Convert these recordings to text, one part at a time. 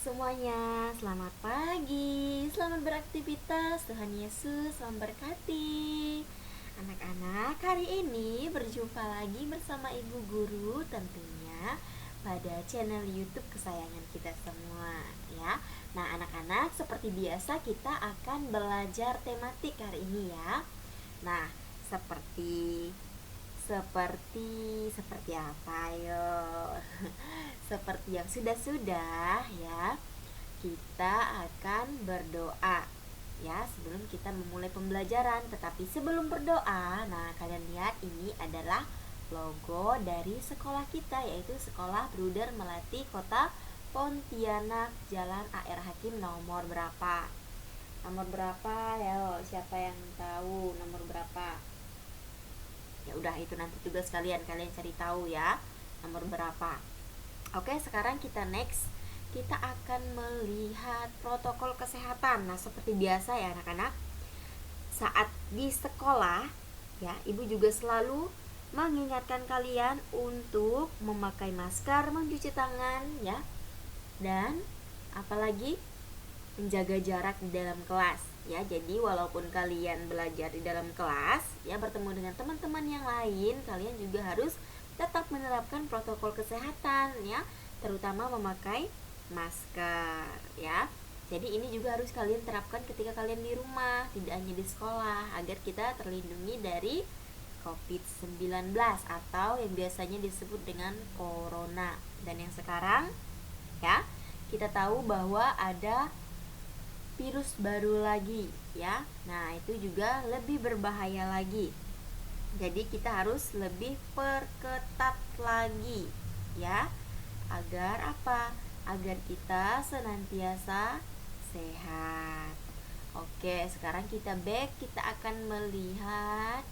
semuanya, selamat pagi, selamat beraktivitas, Tuhan Yesus memberkati. Anak-anak, hari ini berjumpa lagi bersama Ibu Guru tentunya pada channel YouTube kesayangan kita semua ya. Nah anak-anak, seperti biasa kita akan belajar tematik hari ini ya. Nah, seperti seperti apa yo? Seperti yang sudah-sudah ya. Kita akan berdoa ya sebelum kita memulai pembelajaran. Tetapi sebelum berdoa, nah kalian lihat ini adalah logo dari sekolah kita, yaitu Sekolah Bruder Melati Kota Pontianak, Jalan A.R. Hakim, nomor berapa? Nomor berapa ya? Siapa yang tahu nomor berapa? Ya udah, itu nanti tugas kalian cari tahu ya nomor berapa. Oke, sekarang kita next. Kita akan melihat protokol kesehatan. Nah, seperti biasa ya anak-anak, saat di sekolah ya, Ibu juga selalu mengingatkan kalian untuk memakai masker, mencuci tangan ya, dan apalagi menjaga jarak di dalam kelas ya. Jadi walaupun kalian belajar di dalam kelas ya, bertemu dengan teman-teman yang lain, kalian juga harus tetap menerapkan protokol kesehatan ya, terutama memakai masker ya. Jadi ini juga harus kalian terapkan ketika kalian di rumah, tidak hanya di sekolah, agar kita terlindungi dari COVID-19 atau yang biasanya disebut dengan corona. Dan yang sekarang ya, kita tahu bahwa ada virus baru lagi ya. Nah, itu juga lebih berbahaya lagi. Jadi kita harus lebih perketat lagi ya. Agar apa? Agar kita senantiasa sehat. Oke, sekarang kita back, kita akan melihat.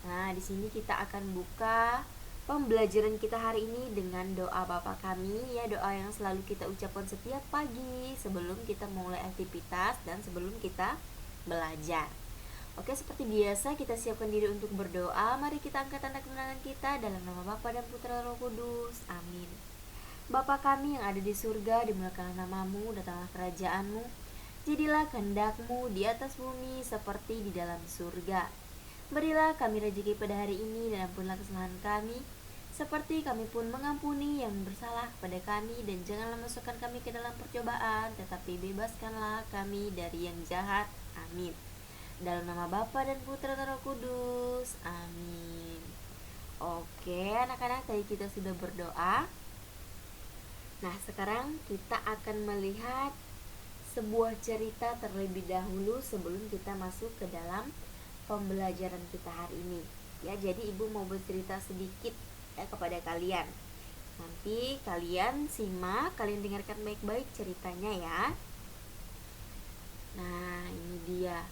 Nah, di sini kita akan buka pembelajaran kita hari ini dengan doa Bapa kami ya, doa yang selalu kita ucapkan setiap pagi sebelum kita mulai aktivitas dan sebelum kita belajar. Oke, seperti biasa kita siapkan diri untuk berdoa. Mari kita angkat tanda kemenangan kita dalam nama Bapa dan Putra Roh Kudus. Amin. Bapa kami yang ada di surga, dimuliakanlah namamu, datanglah kerajaanmu, jadilah kehendak-mu di atas bumi seperti di dalam surga. Berilah kami rezeki pada hari ini, dan ampunilah kesalahan kami, seperti kami pun mengampuni yang bersalah kepada kami. Dan janganlah masukkan kami ke dalam percobaan, tetapi bebaskanlah kami dari yang jahat. Amin. Dalam nama Bapa dan Putra dan Roh Kudus. Amin. Oke anak-anak, tadi kita sudah berdoa. Nah, sekarang kita akan melihat sebuah cerita terlebih dahulu sebelum kita masuk ke dalam pembelajaran kita hari ini ya. Jadi Ibu mau bercerita sedikit ya kepada kalian. Nanti kalian simak, kalian dengarkan baik-baik ceritanya ya. Nah, ini dia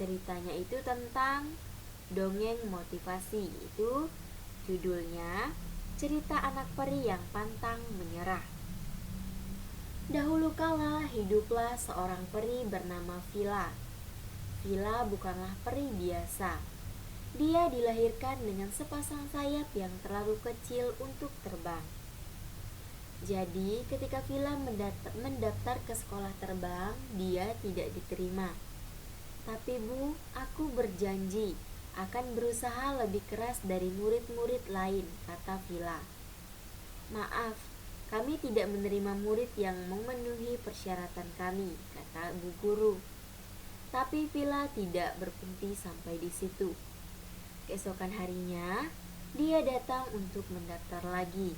ceritanya, itu tentang dongeng motivasi. Itu judulnya Cerita Anak Peri yang Pantang Menyerah. Dahulu kala hiduplah seorang peri bernama Vila. Vila bukanlah peri biasa. Dia dilahirkan dengan sepasang sayap yang terlalu kecil untuk terbang. Jadi ketika Vila mendaftar ke sekolah terbang, dia tidak diterima. Tapi Bu, aku berjanji akan berusaha lebih keras dari murid-murid lain, kata Vila. Maaf, kami tidak menerima murid yang memenuhi persyaratan kami, kata Bu Guru. Tapi Vila tidak berhenti sampai di situ. Keesokan harinya, dia datang untuk mendaftar lagi.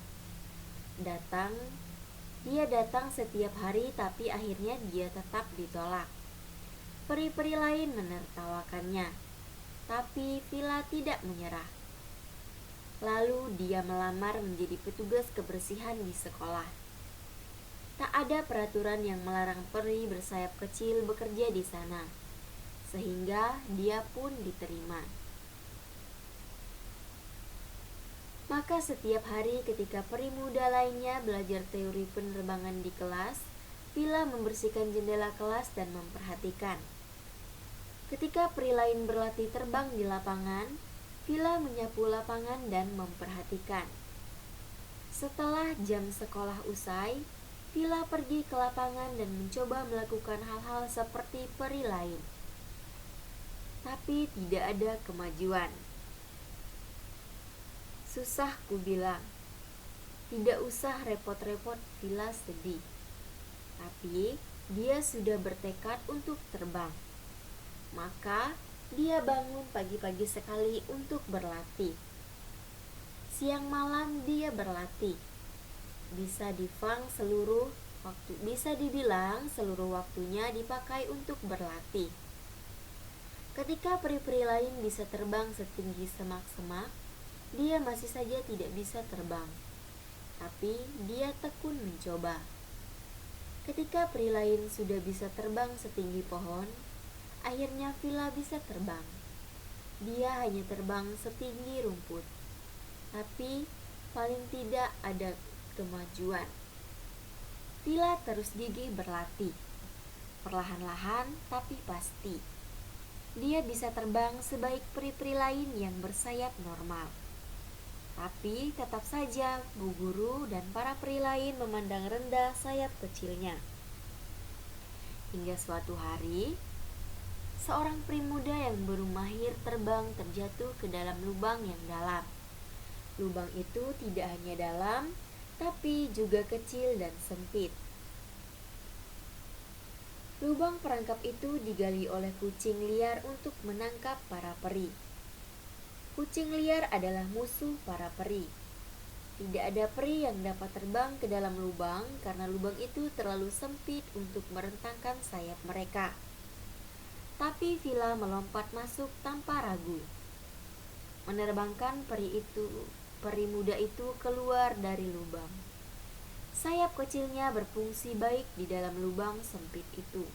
Dia datang setiap hari, tapi akhirnya dia tetap ditolak. Peri-peri lain menertawakannya, tapi Vila tidak menyerah. Lalu dia melamar menjadi petugas kebersihan di sekolah. Tak ada peraturan yang melarang peri bersayap kecil bekerja di sana, sehingga dia pun diterima. Maka setiap hari ketika peri muda lainnya belajar teori penerbangan di kelas, Vila membersihkan jendela kelas dan memperhatikan. Ketika peri lain berlatih terbang di lapangan, Vila menyapu lapangan dan memperhatikan. Setelah jam sekolah usai, Villa pergi ke lapangan dan mencoba melakukan hal-hal seperti peri lain. Tapi tidak ada kemajuan. Susah, ku bilang. Tidak usah repot-repot, Villa sedih. Tapi dia sudah bertekad untuk terbang. Maka dia bangun pagi-pagi sekali untuk berlatih. Siang malam dia berlatih. Bisa dibilang seluruh waktunya dipakai untuk berlatih. Ketika peri-peri lain bisa terbang setinggi semak-semak, dia masih saja tidak bisa terbang. Tapi dia tekun mencoba. Ketika peri lain sudah bisa terbang setinggi pohon, akhirnya Villa bisa terbang. Dia hanya terbang setinggi rumput. Tapi paling tidak ada kemajuan. Villa terus gigih berlatih. Perlahan-lahan tapi pasti. Dia bisa terbang sebaik peri-peri lain yang bersayap normal. Tapi tetap saja Bu Guru dan para peri lain memandang rendah sayap kecilnya. Hingga suatu hari, seorang peri muda yang baru mahir terbang terjatuh ke dalam lubang yang dalam. Lubang itu tidak hanya dalam, tapi juga kecil dan sempit. Lubang perangkap itu digali oleh kucing liar untuk menangkap para peri. Kucing liar adalah musuh para peri. Tidak ada peri yang dapat terbang ke dalam lubang karena lubang itu terlalu sempit untuk merentangkan sayap mereka. Tapi Villa melompat masuk tanpa ragu, menerbangkan peri muda itu keluar dari lubang. Sayap kecilnya berfungsi baik di dalam lubang sempit itu.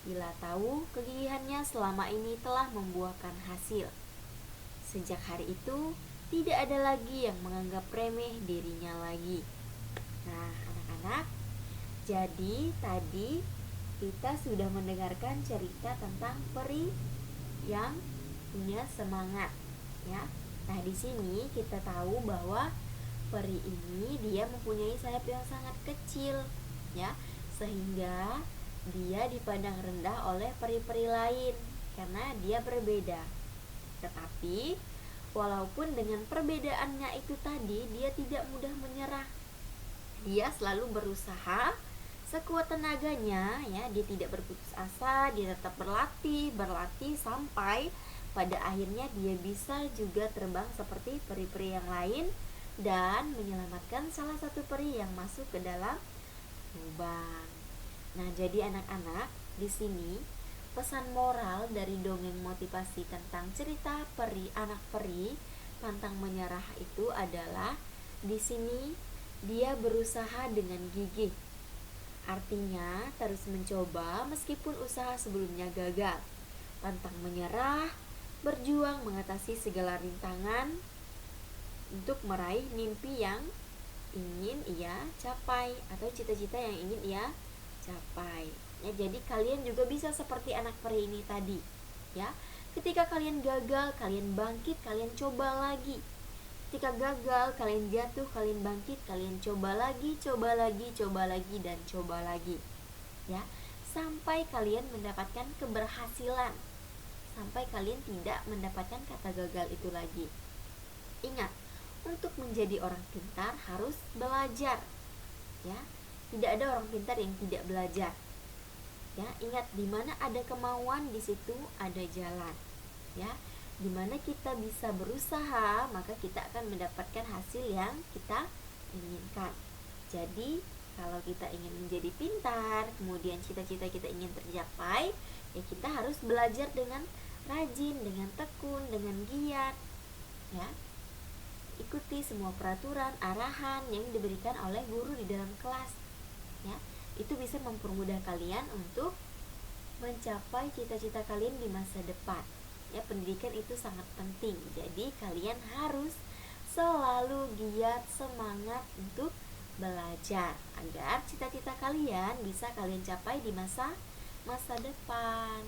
Villa tahu kegigihannya selama ini telah membuahkan hasil. Sejak hari itu, tidak ada lagi yang menganggap remeh dirinya lagi. Nah, anak-anak, jadi tadi kita sudah mendengarkan cerita tentang peri yang punya semangat, ya. Nah, di sini kita tahu bahwa peri ini dia mempunyai sayap yang sangat kecil, ya, sehingga dia dipandang rendah oleh peri-peri lain karena dia berbeda. Tetapi walaupun dengan perbedaannya itu tadi, dia tidak mudah menyerah. Dia selalu berusaha sekuat tenaganya, ya. Dia tidak berputus asa, dia tetap berlatih sampai pada akhirnya dia bisa juga terbang seperti peri-peri yang lain dan menyelamatkan salah satu peri yang masuk ke dalam lubang. Nah, jadi anak-anak, di sini pesan moral dari dongeng motivasi tentang cerita anak peri pantang menyerah itu adalah di sini dia berusaha dengan gigih. Artinya terus mencoba meskipun usaha sebelumnya gagal. Pantang menyerah, berjuang mengatasi segala rintangan untuk meraih mimpi yang ingin ia capai atau cita-cita yang ingin ia capai. Ya, jadi kalian juga bisa seperti anak peri ini tadi, ya. Ketika kalian gagal, kalian bangkit, kalian coba lagi. Ketika gagal, kalian jatuh, kalian bangkit, kalian coba lagi dan coba lagi. Ya, sampai kalian mendapatkan keberhasilan. Sampai kalian tidak mendapatkan kata gagal itu lagi. Ingat, untuk menjadi orang pintar harus belajar. Ya, tidak ada orang pintar yang tidak belajar. Ya, ingat, di mana ada kemauan di situ ada jalan. Ya, di mana kita bisa berusaha, maka kita akan mendapatkan hasil yang kita inginkan. Jadi, kalau kita ingin menjadi pintar, kemudian cita-cita kita ingin tercapai, ya kita harus belajar dengan rajin, dengan tekun, dengan giat. Ya. Ikuti semua peraturan, arahan yang diberikan oleh guru di dalam kelas. Ya. Itu bisa mempermudah kalian untuk mencapai cita-cita kalian di masa depan. Ya, pendidikan itu sangat penting. Jadi kalian harus selalu giat, semangat untuk belajar agar cita-cita kalian bisa kalian capai di masa depan.